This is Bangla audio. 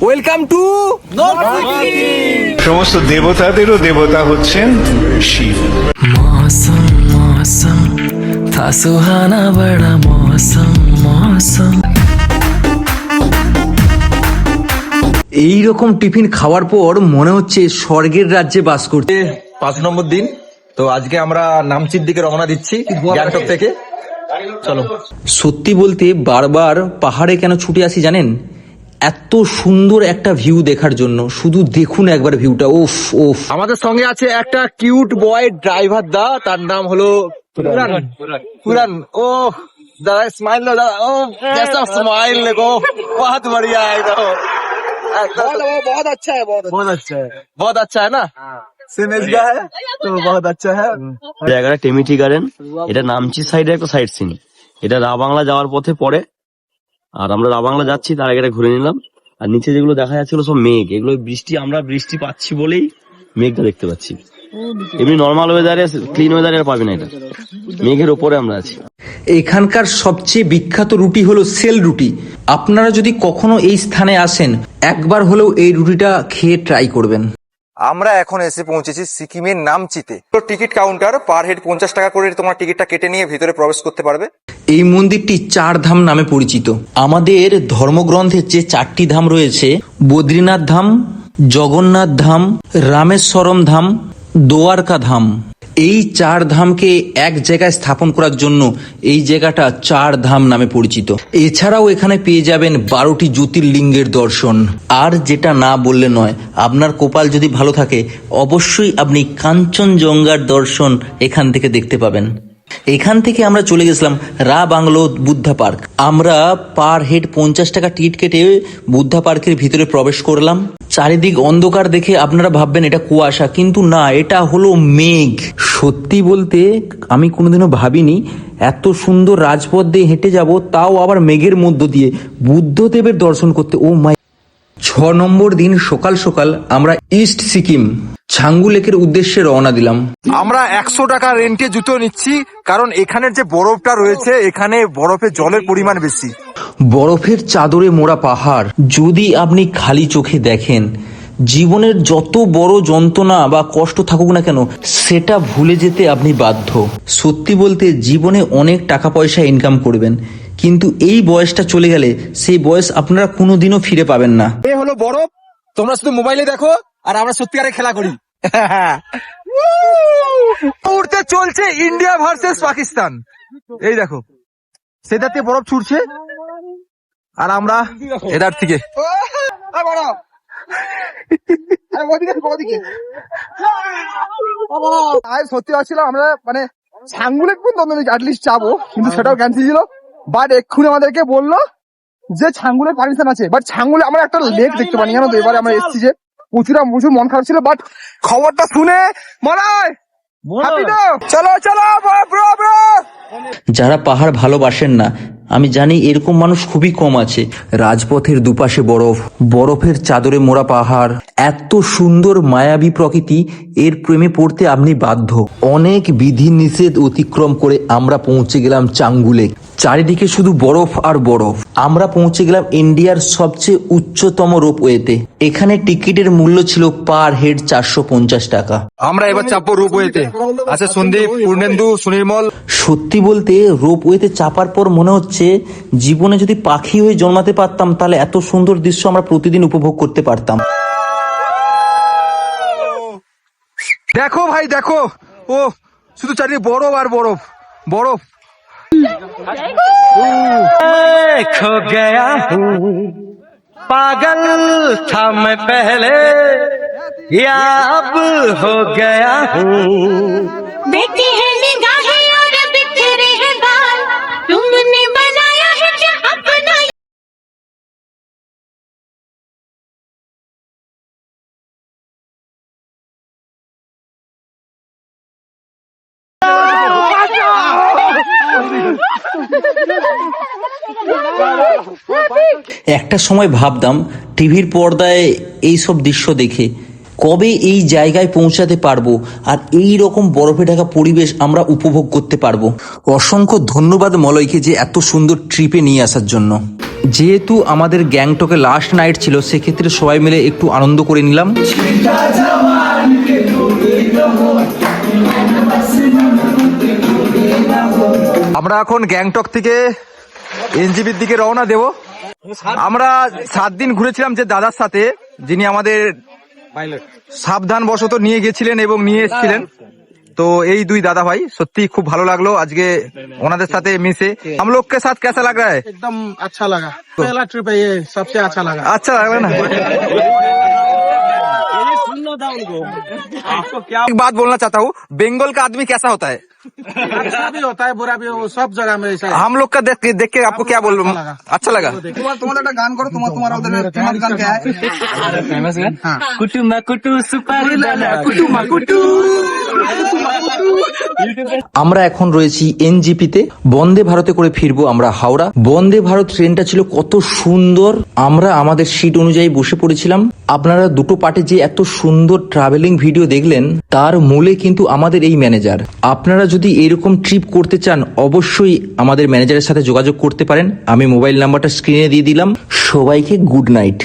ওয়েলকাম টু সমস্ত দেবতাদেরও দেবতা হচ্ছেন শিব। मौसम मौसम था सुहाना बड़ा मौसम मौसम। এই রকম টিফিন খাওয়ার পর মনে হচ্ছে স্বর্গের রাজ্যে বাস করছে। 5 নম্বর দিন। তো আজকে আমরা নামচির দিকে রওনা দিচ্ছি গ্যাংটক থেকে। চলো। সত্যি বলতে বারবার পাহাড়ে কেন ছুটে আসি জানেন? এত সুন্দর একটা ভিউ দেখার জন্য। শুধু দেখুন একবার ভিউটা, ওফ ওফ। আমাদের সঙ্গে আছে একটা কিউট বয় ড্রাইভার দা, তার নাম হলো পুরান। ও দাদা স্মাইল लो दादा, ओ कैसा स्माइल देखो, बहुत बढ़िया है एकदम। बहुत अच्छा है, बहुत अच्छा है, बहुत अच्छा है ना। सिनेज का है तो बहुत अच्छा है। জায়গাটা টেমিটি গার্ডেন, এটা নামচি সাইডে একটা সাইড সিন। এটা রাবাংলা যাওয়ার পথে পড়ে, আর আমরা রাবাংলা যাচ্ছি তার আগে এটা ঘুরে নিলাম। আর নিচে যেগুলো দেখা যাচ্ছিল সব মেঘ, এগুলো বৃষ্টি, আমরা বৃষ্টি পাচ্ছি বলেই মেঘটা দেখতে পাচ্ছি। এমনি নর্মাল ওয়েদারে, ক্লিন ওয়েদারে আর পাবে না, এটা মেঘের ওপরে আমরা আছি। এখানকার সবচেয়ে বিখ্যাত রুটি হলো সেল রুটি। আপনারা যদি কখনো এই স্থানে আসেন, একবার হলেও এই রুটিটা খেয়ে ট্রাই করবেন। আমরা এখন এসে পৌঁছেছি সিকিমের নামচিতে। টিকিট কাউন্টার, পার হেড 50 টাকা করে তোমার টিকিটটা কেটে নিয়ে ভিতরে প্রবেশ করতে পারবে। এই মন্দিরটি 4 ধাম নামে পরিচিত। আমাদের ধর্মগ্রন্থের যে 4টি ধাম রয়েছে, বদ্রীনাথ ধাম, জগন্নাথ ধাম, রামেশ্বরম ধাম, দ্বারকা ধাম, এই 4 ধামকে এক জায়গায় স্থাপন করার জন্য এই জায়গাটা 4 ধাম নামে পরিচিত। এছাড়াও এখানে পেয়ে যাবেন 12টি জ্যোতির্লিঙ্গের দর্শন। আর যেটা না বললে নয়, আপনার কপাল যদি ভালো থাকে অবশ্যই আপনি কাঞ্চনজঙ্ঘার দর্শন এখান থেকে দেখতে পাবেন। এখান থেকে আমরা চলে গেছিলাম রা বাংলো বুদ্ধা পার্ক। আমরা পার হেড 50 টাকা টিকিট কেটে বুদ্ধা পার্কের ভিতরে প্রবেশ করলাম। চারিদিক অন্ধকার দেখে আপনারা ভাববেন এটা কুয়াশা, কিন্তু না, এটা হলো মেঘ। সত্যি বলতে আমি কোনোদিনও ভাবিনি এত সুন্দর রাজপথ দিয়ে হেঁটে যাব, তাও আবার মেঘের মধ্য দিয়ে বুদ্ধদেবের দর্শন করতে। ও মাই। 6 নম্বর দিন সকাল সকাল আমরা ইস্ট সিকিম ছাঙ্গু লেকের উদ্দেশ্যে রওনা দিলাম। আমরা 100 টাকা রেন্টে জুতো নিচ্ছি, কারণ এখানের যে বরফটা রয়েছে, এখানে বরফের জলের পরিমাণ বেশি। বরফের চাদরে মোড়া পাহাড় যদি আপনি খালি চোখে দেখেন, জীবনের যত বড় যন্ত্রণা বা কষ্ট থাকুক না কেন, সেটা ভুলে যেতে আপনি বাধ্য। সত্যি বলতে জীবনে অনেক টাকা পয়সা ইনকাম করবেন, কিন্তু এই বয়সটা চলে গেলে সেই বয়স আপনারা কোনোদিনও ফিরে পাবেন না। এ হলো বরফ, তোমরা শুধু মোবাইলে দেখো আর আমরা সত্যিকারে খেলা করি। উড়তে চলছে ইন্ডিয়া ভার্সেস পাকিস্তান। এই দেখো, সেটাতে বরফ ছুটছে আর আমরা এদার থেকে। সত্যি ভাবছিলাম আমরা মানে ছাঙ্গুলে অ্যাটলিস্ট যাবো, কিন্তু সেটাও ক্যান্সেল ছিল। বাট এক্ষুনি আমাদেরকে বললো যে ছাঙ্গুলের পারমিশন আছে, বাট ছাঙ্গুলে আমরা একটা লেক দেখতে পারি। জানো তো, এবারে আমরা এসেছি যে প্রচুর মন খারাপ ছিল, বাট খবরটা শুনে মনে হয় চলো চলো ব্রো ব্রো। যারা পাহাড় ভালোবাসেন না, আমি জানি এরকম মানুষ খুবই কম আছে। রাজপথের দুপাশে বরফ, বরফের চাদরে মোড়া পাহাড়, এত সুন্দর মায়াবী প্রকৃতি, এর প্রেমে পড়তে আপনি বাধ্য। অনেক বিধি নিষেধ অতিক্রম করে আমরা পৌঁছে গেলাম চাঙ্গু লেক। চারিদিকে শুধু বরফ আর বরফ। আমরা পৌঁছে গেলাম ইন্ডিয়ার সবচেয়ে উচ্চতম রোপওয়েতে। এখানে টিকিটের মূল্য ছিল পার হেড 450 টাকা। আমরা এবার চাপবো রোপওয়েতে। আছে সন্দীপ, পূর্ণেন্দু, সুনির্মল। সত্যি বলতে রোপওয়েতে চাপার পর মনে হচ্ছে জীবনে যদি পাখি হয়ে জন্মাতে পারতাম, তাহলে এত সুন্দর দৃশ্য আমরা প্রতিদিন উপভোগ করতে পারতাম। দেখো ভাই দেখো, ও শুধু চারিদিকে বরফ আর বরফ বরফ। खो गया हूँ, पागल था मैं पहले, या अब हो गया हूँ। बेटी है निगाहें और बिखरे हैं बाल, तुमने बनाया है क्या अपना। একটা সময় ভাবতাম টিভির পর্দায় এই সব দৃশ্য দেখে কবে এই জায়গায় পৌঁছাতে পারবো আর এই রকম বরফে ঢাকা পরিবেশ আমরা উপভোগ করতে পারবো। অসংখ্য ধন্যবাদ মলয়কে যে এত সুন্দর ট্রিপে নিয়ে আসার জন্য। যেহেতু আমাদের গ্যাংটকে লাস্ট নাইট ছিল, সেক্ষেত্রে সবাই মিলে একটু আনন্দ করে নিলাম। আমরা এখন গ্যাংটক থেকে এনজিপির দিকে রওনা দেব। আমরা 7 দিন ঘুরেছিলাম যে দাদার সাথে, যিনি আমাদের সাবধান বশত নিয়ে গেছিলেন এবং নিয়ে এসেছিলেন। তো এই দুই দাদা ভাই সত্যি খুব ভালো লাগলো আজকে ওনাদের সাথে মিশে। हम लोग के साथ कैसा लग रहा है? एकदम अच्छा लगा, पहला ट्रिप है ये, सबसे अच्छा लगा। अच्छा लग रहा है ना? एक बात बोलना चाहता हूँ, बंगाल का आदमी कैसा होता है? अच्छा भी होता है, बुरा भी हो, सब जगह में ऐसा है। हम लोग का देख के आपको क्या बोल अच्छा लगा? তোমাদের একটা গান করো, তোমার ওদের ফেমাস গান কে আছে? फेमस गान कुटू मा कुटू सुपारी दाना कुटू मा कुटू। আমরা এখন রয়েছি এনজিপিতে। বন্দে ভারতে করে ফিরবো আমরা হাওড়া। বন্দে ভারত ট্রেনটা ছিল কত সুন্দর, আমরা আমাদের সিট অনুযায়ী বসে পড়েছিলাম। আপনারা দুটো পার্টে যে এত সুন্দর ট্রাভেলিং ভিডিও দেখলেন, তার মূলে কিন্তু আমাদের এই ম্যানেজার। আপনারা যদি এরকম ট্রিপ করতে চান, অবশ্যই আমাদের ম্যানেজারের সাথে যোগাযোগ করতে পারেন। আমি মোবাইল নাম্বারটা স্ক্রিনে দিয়ে দিলাম। সবাইকে গুড নাইট।